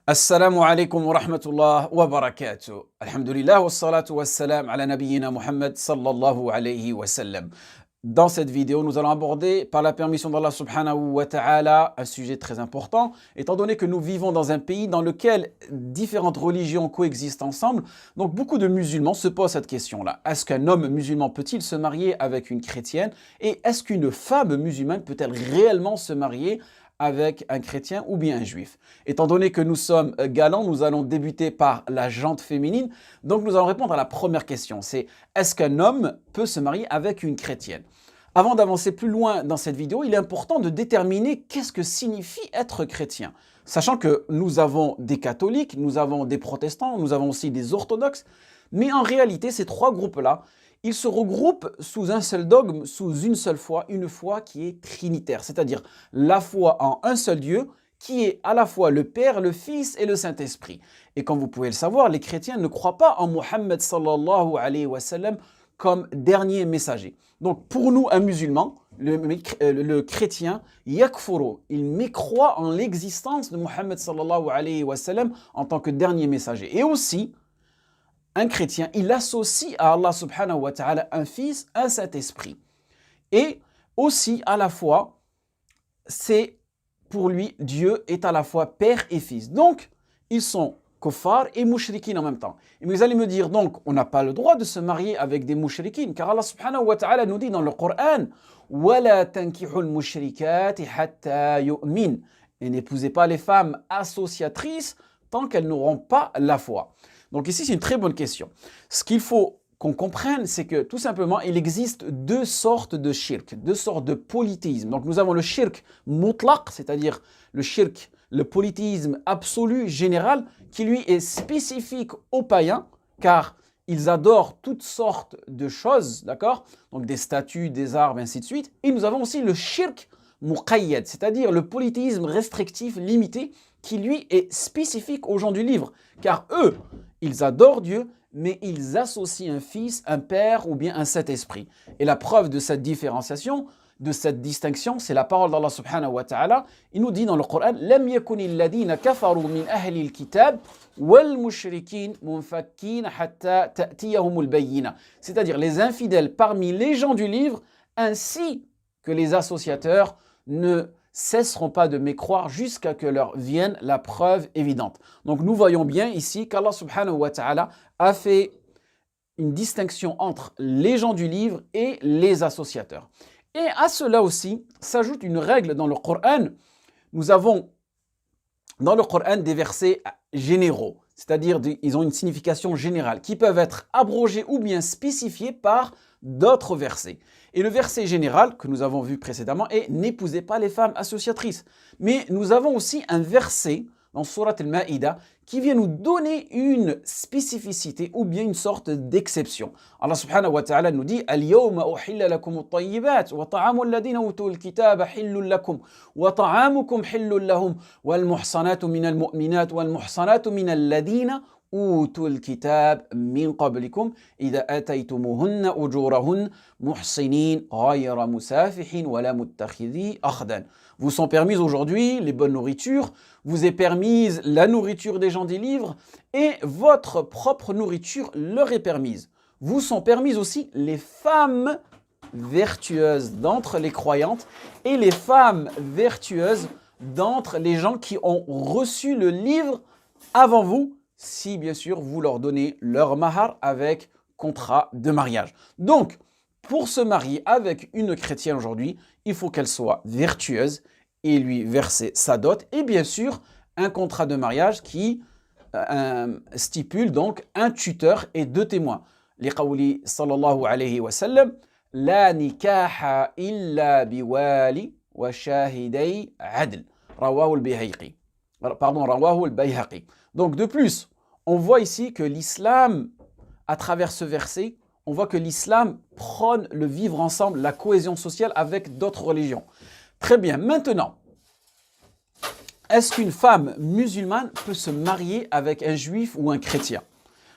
Assalamu alaikum wa rahmatullah wa barakatuh. Alhamdulillah wa salatu wa salam ala nabiyyina Muhammad sallallahu alayhi wa sallam. Dans cette vidéo, nous allons aborder, par la permission d'Allah subhanahu wa ta'ala, un sujet très important, étant donné que nous vivons dans un pays dans lequel différentes religions coexistent ensemble. Donc beaucoup de musulmans se posent cette question-là. Est-ce qu'un homme musulman peut-il se marier avec une chrétienne? Et est-ce qu'une femme musulmane peut-elle réellement se marier avec un chrétien ou bien un juif? Étant donné que nous sommes galants, nous allons débuter par la jante féminine. Donc nous allons répondre à la première question, c'est est-ce qu'un homme peut se marier avec une chrétienne? Avant d'avancer plus loin dans cette vidéo, il est important de déterminer qu'est-ce que signifie être chrétien. Sachant que nous avons des catholiques, nous avons des protestants, nous avons aussi des orthodoxes, mais en réalité ces trois groupes-là, ils se regroupent sous un seul dogme, sous une seule foi, une foi qui est trinitaire, c'est-à-dire la foi en un seul Dieu, qui est à la fois le Père, le Fils et le Saint-Esprit. Et comme vous pouvez le savoir, les chrétiens ne croient pas en Mohammed sallallahu alayhi wa sallam comme dernier messager. Donc pour nous, un musulman, le chrétien, yakfuru, il mécroit en l'existence de Mohammed sallallahu alayhi wa sallam en tant que dernier messager. Et aussi, un chrétien, il associe à Allah subhanahu wa ta'ala un fils, un Saint-Esprit. Et aussi, à la fois, c'est pour lui, Dieu est à la fois père et fils. Donc, ils sont kuffar et mushrikin en même temps. Et vous allez me dire, donc, on n'a pas le droit de se marier avec des mushrikin, car Allah subhanahu wa ta'ala nous dit dans le Coran, وَلَا تَنْكِحُوا الْمُشْرِكَاتِ حَتَّى يُؤْمِنْ. Et n'épousez pas les femmes associatrices tant qu'elles n'auront pas la foi. Donc ici, c'est une très bonne question. Ce qu'il faut qu'on comprenne, c'est que tout simplement, il existe deux sortes de shirk, deux sortes de polythéisme. Donc nous avons le shirk mutlaq, c'est-à-dire le shirk, le polythéisme absolu, général, qui lui est spécifique aux païens, car ils adorent toutes sortes de choses, d'accord? Donc des statues, des arbres, ainsi de suite. Et nous avons aussi le shirk muqayyad, c'est-à-dire le polythéisme restrictif, limité, qui lui est spécifique aux gens du livre, car eux, ils adorent Dieu, mais ils associent un fils, un père ou bien un Saint-Esprit. Et la preuve de cette différenciation, de cette distinction, c'est la parole d'Allah subhanahu wa ta'ala. Il nous dit dans le Coran, لَمْ يَكُنِ الَّذِينَ كَفَرُوا مِنْ أَهْلِ الْكِتَابِ وَالْمُشْرِكِينَ مُنْفَكِّينَ حَتَّى تَأْتِيَهُمُ الْبَيِّنَةُ. C'est-à-dire les infidèles parmi les gens du livre, ainsi que les associateurs, ne cesseront pas de mécroire jusqu'à que leur vienne la preuve évidente. Donc nous voyons bien ici qu'Allah subhanahu wa ta'ala a fait une distinction entre les gens du livre et les associateurs. Et à cela aussi s'ajoute une règle dans le Coran. Nous avons dans le Coran des versets généraux, c'est-à-dire ils ont une signification générale qui peuvent être abrogés ou bien spécifiés par d'autres versets. Et le verset général que nous avons vu précédemment est « N'épousez pas les femmes associatrices ». Mais nous avons aussi un verset dans Surat al-Ma'ida qui vient nous donner une spécificité ou bien une sorte d'exception. Allah subhanahu wa ta'ala nous dit « Al-yawma uhilla lakum at-tayyibat wa ta'amu alladhina utul kitaba hillun lakum wa ta'amukum hillun lahum wal muhsanatu minal mu'minat wal muhsanatu minal ladina أوتوا الكتاب من قبلكم إذا آتيتموهن أجورهن محصنين غير مسافح ولا متخذي أخدان. Vous sont permises aujourd'hui les bonnes nourritures, vous est permise la nourriture des gens des livres et votre propre nourriture leur est permise. Vous sont permises aussi les femmes vertueuses d'entre les croyantes et les femmes vertueuses d'entre les gens qui ont reçu le livre avant vous, si bien sûr vous leur donnez leur mahar avec contrat de mariage. Donc, pour se marier avec une chrétienne aujourd'hui, il faut qu'elle soit vertueuse et lui verser sa dot et bien sûr un contrat de mariage qui stipule donc un tuteur et deux témoins. Liqawli sallallahu alayhi wa sallam, la nikaha illa biwali wa shahidai adl. Rawahu al-Bayhaqi. Rawahu al-Bayhaqi. Donc de plus, on voit ici que l'islam, à travers ce verset, on voit que l'islam prône le vivre ensemble, la cohésion sociale avec d'autres religions. Très bien, maintenant, est-ce qu'une femme musulmane peut se marier avec un juif ou un chrétien?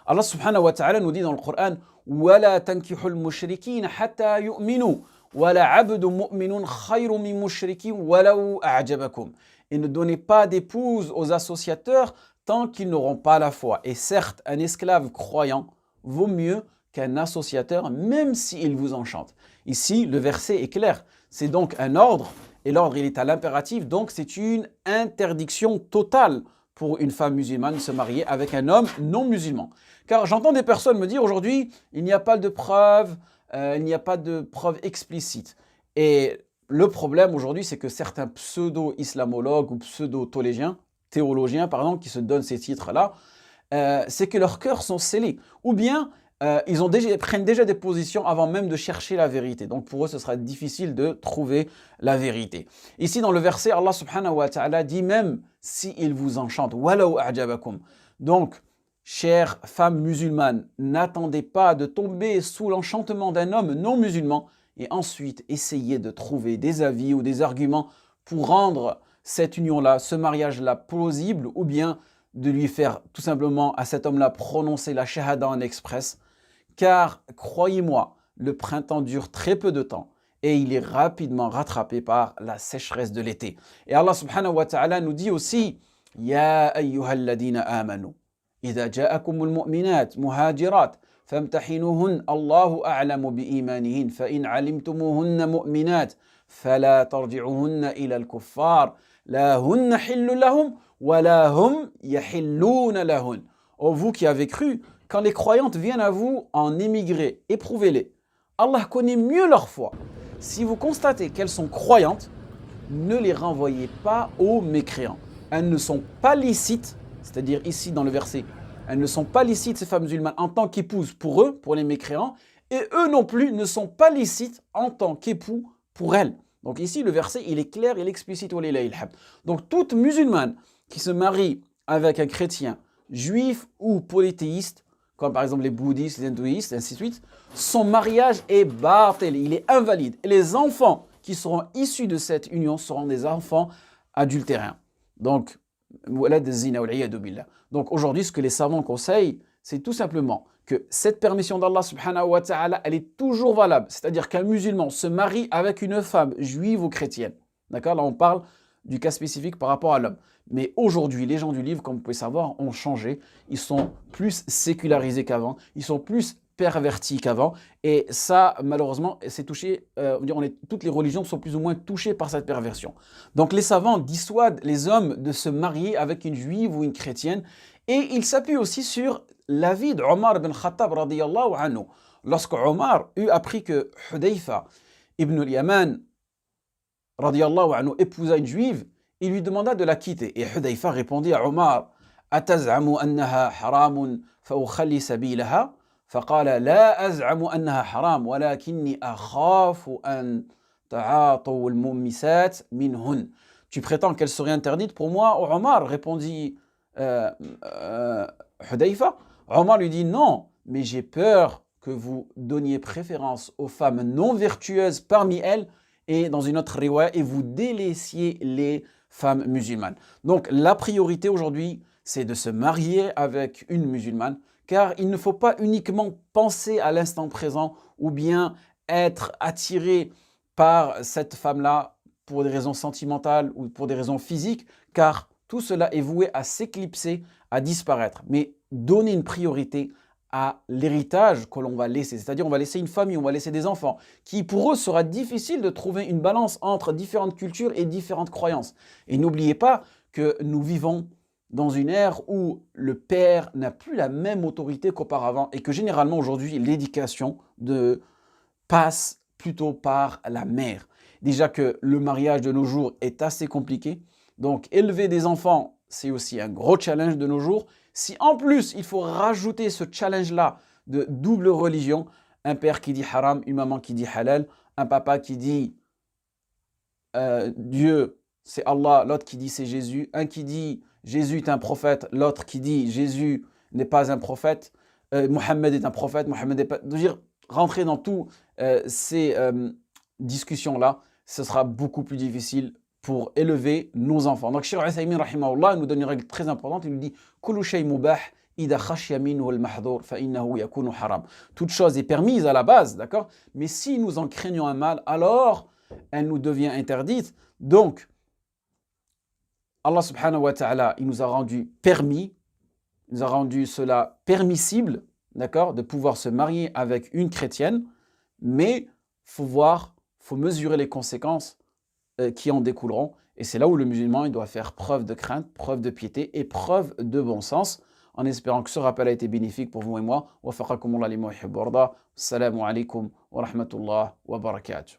Allah subhanahu wa ta'ala nous dit dans le Coran وَلَا تَنْكِحُوا الْمُشْرِكِينَ حَتَّى يُؤْمِنُوا وَلَا عَبْدٌ مُؤْمِنٌ خَيْرٌ مِّن مُشْرِكٍ وَلَوْ أَعْجَبَكُمْ. et ne donnez pas d'épouse aux associateurs tant qu'ils n'auront pas la foi. Et certes, un esclave croyant vaut mieux qu'un associateur, même s'il vous enchante. Ici, le verset est clair. C'est donc un ordre, et l'ordre, il est à l'impératif, donc c'est une interdiction totale pour une femme musulmane de se marier avec un homme non musulman. Car j'entends des personnes me dire aujourd'hui, il n'y a pas de preuve, il n'y a pas de preuve explicite. Et le problème aujourd'hui, c'est que certains pseudo-islamologues ou théologiens, pardon, qui se donnent ces titres-là, c'est que leurs cœurs sont scellés. Ou bien, ils prennent déjà des positions avant même de chercher la vérité. Donc pour eux, ce sera difficile de trouver la vérité. Ici, dans le verset, Allah subhanahu wa ta'ala dit même s'il vous enchante. Walau a'jabakum. Donc, chères femmes musulmanes, n'attendez pas de tomber sous l'enchantement d'un homme non musulman et ensuite essayez de trouver des avis ou des arguments pour rendre cette union-là, ce mariage-là plausible ou bien de lui faire tout simplement à cet homme-là prononcer la shahada en express. Car, croyez-moi, le printemps dure très peu de temps et il est rapidement rattrapé par la sécheresse de l'été. Et Allah subhanahu wa ta'ala nous dit aussi « Ya ayyuhalladina amanu, idha ja'akumul mu'minat muhajirat, famtahinuhun Allahu a'lamu bi'imanihin, fa in alimtumuhunna mu'minat, fala tarji'uhunna ila al-kuffar, la hunna hillu lahum, wa la hum yahilluna lahun. » Oh, vous qui avez cru, quand les croyantes viennent à vous en émigrer, éprouvez-les. Allah connaît mieux leur foi. Si vous constatez qu'elles sont croyantes, ne les renvoyez pas aux mécréants. Elles ne sont pas licites, c'est-à-dire ici dans le verset, elles ne sont pas licites ces femmes musulmanes en tant qu'épouses pour eux, pour les mécréants, et eux non plus ne sont pas licites en tant qu'époux pour elles. Donc ici le verset il est clair, il est explicite. Donc toute musulmane qui se marie avec un chrétien, juif ou polythéiste, comme par exemple les bouddhistes, les hindouistes, et ainsi de suite, son mariage est batil, il est invalide. Et les enfants qui seront issus de cette union seront des enfants adultérins. Donc aujourd'hui, ce que les savants conseillent, c'est tout simplement que cette permission d'Allah subhanahu wa ta'ala, elle est toujours valable. C'est-à-dire qu'un musulman se marie avec une femme juive ou chrétienne. D'accord? Là, on parle du cas spécifique par rapport à l'homme. Mais aujourd'hui, les gens du livre, comme vous pouvez savoir, ont changé. Ils sont plus sécularisés qu'avant. Ils sont plus pervertis qu'avant. Et ça, malheureusement, c'est touché. Toutes les religions sont plus ou moins touchées par cette perversion. Donc les savants dissuadent les hommes de se marier avec une juive ou une chrétienne. Et ils s'appuient aussi sur l'avis d'Omar ibn Khattab radiyallahu anhu. Lorsque Omar eut appris que Hudayfa ibn al-Yaman radiyallahu anhu épousa une juive, il lui demanda de la quitter. Et Hudayfa répondit à Omar, Ataz'amu annaha haramun fa'ukhalli sabilaha? فقال لا أزعم أنها حرام ولكني أخاف أن تعاطوا الممسات منهن. Tu prétends qu'elle serait interdite pour moi, Omar, répondit Hudayfa. Omar lui dit non, mais j'ai peur que vous donniez préférence aux femmes non vertueuses parmi elles et dans une autre riwaya et vous délaissiez les femmes musulmanes. Donc la priorité aujourd'hui, c'est de se marier avec une musulmane, car il ne faut pas uniquement penser à l'instant présent ou bien être attiré par cette femme-là pour des raisons sentimentales ou pour des raisons physiques, car tout cela est voué à s'éclipser, à disparaître. Mais donner une priorité à l'héritage que l'on va laisser, c'est-à-dire on va laisser une famille, on va laisser des enfants, qui pour eux sera difficile de trouver une balance entre différentes cultures et différentes croyances. Et n'oubliez pas que nous vivons dans une ère où le père n'a plus la même autorité qu'auparavant et que généralement aujourd'hui l'éducation passe plutôt par la mère. Déjà que le mariage de nos jours est assez compliqué, donc élever des enfants c'est aussi un gros challenge de nos jours. Si en plus il faut rajouter ce challenge-là de double religion, un père qui dit haram, une maman qui dit halal, un papa qui dit Dieu c'est Allah, l'autre qui dit c'est Jésus, un qui dit Jésus est un prophète, l'autre qui dit Jésus n'est pas un prophète, Mohammed est un prophète, Mohammed n'est pas... Dire, rentrer dans toutes ces discussions-là, ce sera beaucoup plus difficile pour élever nos enfants. Donc Cheikh Uthaymin rahimahullah nous donne une règle très importante, il nous dit Kullu shay mubah idha khashiya minhu al-mahdhur fa innahu yakunu haram. Toute chose est permise à la base, d'accord? Mais si nous en craignons un mal, alors elle nous devient interdite. Donc Allah subhanahu wa ta'ala, il nous a rendu permis, il nous a rendu cela permissible, d'accord, de pouvoir se marier avec une chrétienne, mais faut mesurer les conséquences qui en découleront. Et c'est là où le musulman il doit faire preuve de crainte, preuve de piété et preuve de bon sens, en espérant que ce rappel a été bénéfique pour vous et moi. Wa faqakumullah lima yuhibbu wa yarda. Assalamu alaikum wa rahmatullah wa barakatuh.